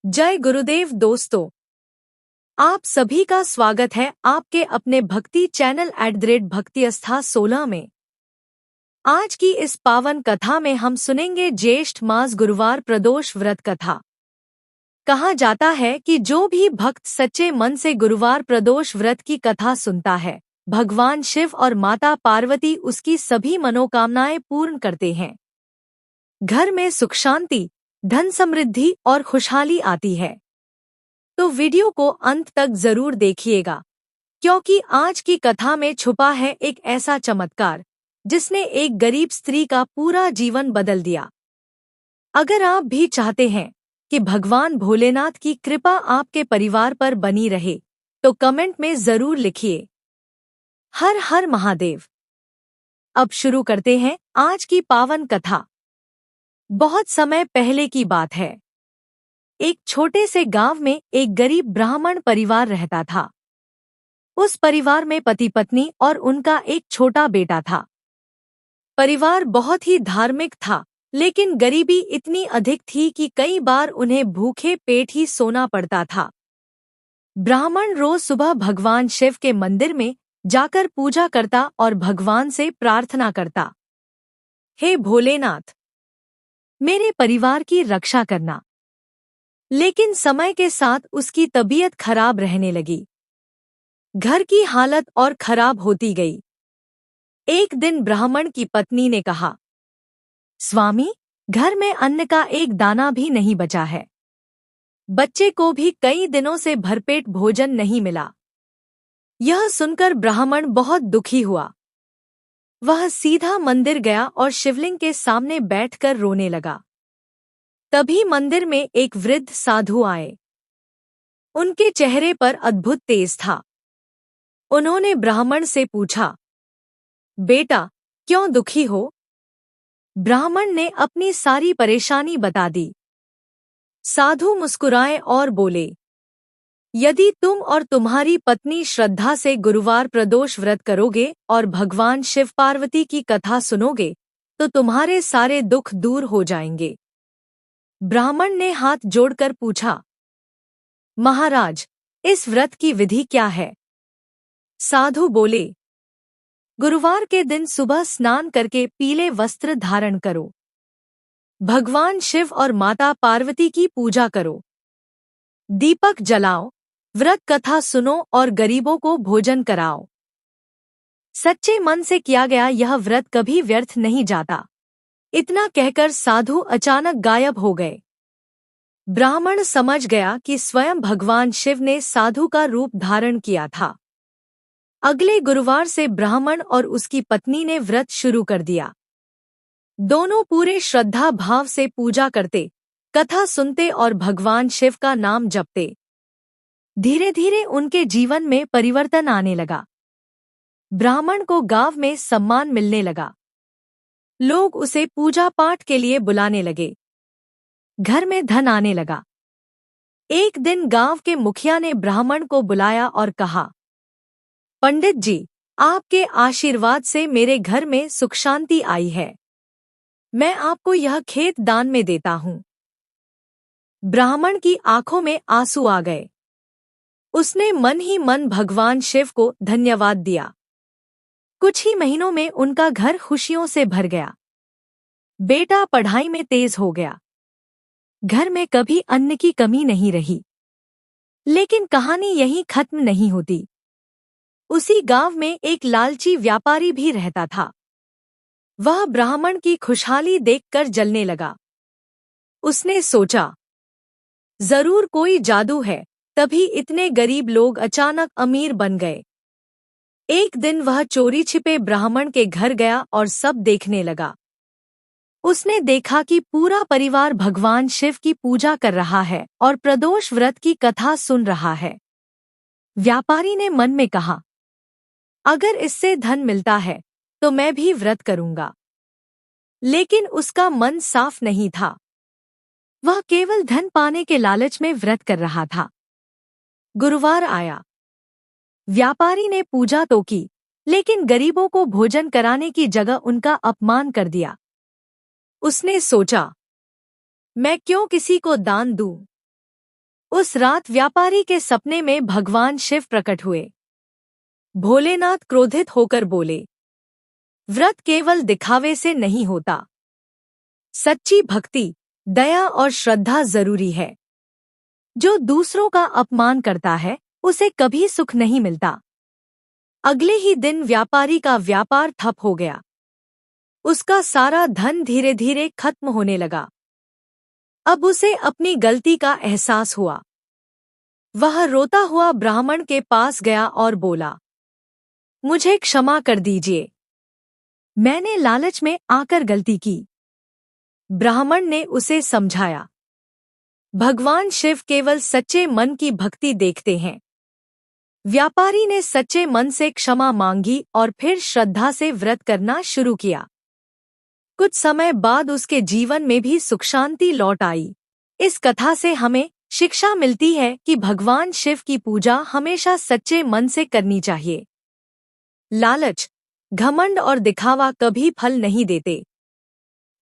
जय गुरुदेव दोस्तों, आप सभी का स्वागत है आपके अपने भक्ति चैनल @भक्ति आस्था 16 में। आज की इस पावन कथा में हम सुनेंगे ज्येष्ठ मास गुरुवार प्रदोष व्रत कथा। कहा जाता है कि जो भी भक्त सच्चे मन से गुरुवार प्रदोष व्रत की कथा सुनता है, भगवान शिव और माता पार्वती उसकी सभी मनोकामनाएं पूर्ण करते हैं। घर में सुख शांति, धन समृद्धि और खुशहाली आती है। तो वीडियो को अंत तक जरूर देखिएगा, क्योंकि आज की कथा में छुपा है एक ऐसा चमत्कार जिसने एक गरीब स्त्री का पूरा जीवन बदल दिया। अगर आप भी चाहते हैं कि भगवान भोलेनाथ की कृपा आपके परिवार पर बनी रहे, तो कमेंट में जरूर लिखिए हर हर महादेव। अब शुरू करते हैं आज की पावन कथा। बहुत समय पहले की बात है। एक छोटे से गांव में एक गरीब ब्राह्मण परिवार रहता था। उस परिवार में पति पत्नी और उनका एक छोटा बेटा था। परिवार बहुत ही धार्मिक था, लेकिन गरीबी इतनी अधिक थी कि कई बार उन्हें भूखे पेट ही सोना पड़ता था। ब्राह्मण रोज सुबह भगवान शिव के मंदिर में जाकर पूजा करता और भगवान से प्रार्थना करता, हे भोलेनाथ, मेरे परिवार की रक्षा करना। लेकिन समय के साथ उसकी तबीयत खराब रहने लगी। घर की हालत और खराब होती गई। एक दिन ब्राह्मण की पत्नी ने कहा, स्वामी, घर में अन्न का एक दाना भी नहीं बचा है। बच्चे को भी कई दिनों से भरपेट भोजन नहीं मिला। यह सुनकर ब्राह्मण बहुत दुखी हुआ। वह सीधा मंदिर गया और शिवलिंग के सामने बैठकर रोने लगा। तभी मंदिर में एक वृद्ध साधु आए। उनके चेहरे पर अद्भुत तेज था। उन्होंने ब्राह्मण से पूछा, बेटा, क्यों दुखी हो? ब्राह्मण ने अपनी सारी परेशानी बता दी। साधु मुस्कुराए और बोले, यदि तुम और तुम्हारी पत्नी श्रद्धा से गुरुवार प्रदोष व्रत करोगे और भगवान शिव पार्वती की कथा सुनोगे, तो तुम्हारे सारे दुख दूर हो जाएंगे। ब्राह्मण ने हाथ जोड़कर पूछा, महाराज, इस व्रत की विधि क्या है? साधु बोले, गुरुवार के दिन सुबह स्नान करके पीले वस्त्र धारण करो। भगवान शिव और माता पार्वती की पूजा करो। दीपक जलाओ, व्रत कथा सुनो और गरीबों को भोजन कराओ। सच्चे मन से किया गया यह व्रत कभी व्यर्थ नहीं जाता। इतना कहकर साधु अचानक गायब हो गए। ब्राह्मण समझ गया कि स्वयं भगवान शिव ने साधु का रूप धारण किया था। अगले गुरुवार से ब्राह्मण और उसकी पत्नी ने व्रत शुरू कर दिया। दोनों पूरे श्रद्धा भाव से पूजा करते, कथा सुनते और भगवान शिव का नाम जपते। धीरे धीरे उनके जीवन में परिवर्तन आने लगा। ब्राह्मण को गांव में सम्मान मिलने लगा। लोग उसे पूजा पाठ के लिए बुलाने लगे। घर में धन आने लगा। एक दिन गांव के मुखिया ने ब्राह्मण को बुलाया और कहा, पंडित जी, आपके आशीर्वाद से मेरे घर में सुख शांति आई है। मैं आपको यह खेत दान में देता हूँ। ब्राह्मण की आंखों में आंसू आ गए। उसने मन ही मन भगवान शिव को धन्यवाद दिया। कुछ ही महीनों में उनका घर खुशियों से भर गया। बेटा पढ़ाई में तेज हो गया। घर में कभी अन्न की कमी नहीं रही। लेकिन कहानी यहीं खत्म नहीं होती। उसी गांव में एक लालची व्यापारी भी रहता था। वह ब्राह्मण की खुशहाली देखकर जलने लगा। उसने सोचा, जरूर कोई जादू है, तभी इतने गरीब लोग अचानक अमीर बन गए। एक दिन वह चोरी छिपे ब्राह्मण के घर गया और सब देखने लगा। उसने देखा कि पूरा परिवार भगवान शिव की पूजा कर रहा है और प्रदोष व्रत की कथा सुन रहा है। व्यापारी ने मन में कहा, अगर इससे धन मिलता है तो मैं भी व्रत करूंगा। लेकिन उसका मन साफ नहीं था। वह केवल धन पाने के लालच में व्रत कर रहा था। गुरुवार आया। व्यापारी ने पूजा तो की, लेकिन गरीबों को भोजन कराने की जगह उनका अपमान कर दिया। उसने सोचा, मैं क्यों किसी को दान दूं? उस रात व्यापारी के सपने में भगवान शिव प्रकट हुए। भोलेनाथ क्रोधित होकर बोले, व्रत केवल दिखावे से नहीं होता। सच्ची भक्ति, दया और श्रद्धा जरूरी है। जो दूसरों का अपमान करता है उसे कभी सुख नहीं मिलता। अगले ही दिन व्यापारी का व्यापार ठप हो गया। उसका सारा धन धीरे धीरे खत्म होने लगा। अब उसे अपनी गलती का एहसास हुआ। वह रोता हुआ ब्राह्मण के पास गया और बोला, मुझे क्षमा कर दीजिए, मैंने लालच में आकर गलती की। ब्राह्मण ने उसे समझाया, भगवान शिव केवल सच्चे मन की भक्ति देखते हैं। व्यापारी ने सच्चे मन से क्षमा मांगी और फिर श्रद्धा से व्रत करना शुरू किया। कुछ समय बाद उसके जीवन में भी सुख शांति लौट आई। इस कथा से हमें शिक्षा मिलती है कि भगवान शिव की पूजा हमेशा सच्चे मन से करनी चाहिए। लालच, घमंड और दिखावा कभी फल नहीं देते।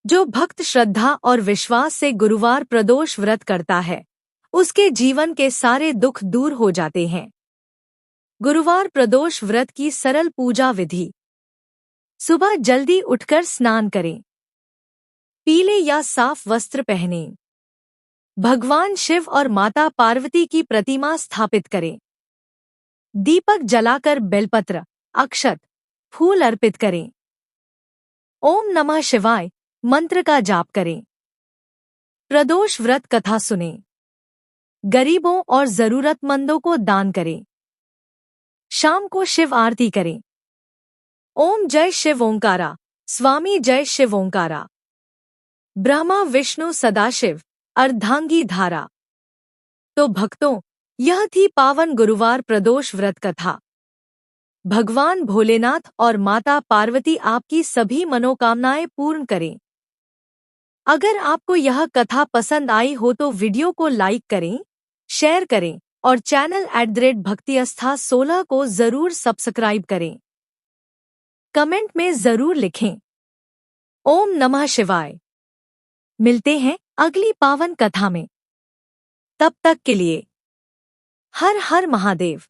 जो भक्त श्रद्धा और विश्वास से गुरुवार प्रदोष व्रत करता है, उसके जीवन के सारे दुख दूर हो जाते हैं। गुरुवार प्रदोष व्रत की सरल पूजा विधि। सुबह जल्दी उठकर स्नान करें। पीले या साफ वस्त्र पहनें। भगवान शिव और माता पार्वती की प्रतिमा स्थापित करें। दीपक जलाकर बेलपत्र, अक्षत, फूल अर्पित करें। ओम नमः शिवाय मंत्र का जाप करें। प्रदोष व्रत कथा सुनें। गरीबों और जरूरतमंदों को दान करें। शाम को शिव आरती करें। ओम जय शिव ओंकारा, स्वामी जय शिव ओंकारा। ब्रह्मा विष्णु सदाशिव, अर्धांगी धारा। तो भक्तों, यह थी पावन गुरुवार प्रदोष व्रत कथा। भगवान भोलेनाथ और माता पार्वती आपकी सभी मनोकामनाएं पूर्ण करें। अगर आपको यह कथा पसंद आई हो तो वीडियो को लाइक करें, शेयर करें और चैनल @भक्तिआस्था16 को जरूर सब्सक्राइब करें। कमेंट में जरूर लिखें, ओम नमः शिवाय। मिलते हैं अगली पावन कथा में। तब तक के लिए हर हर महादेव।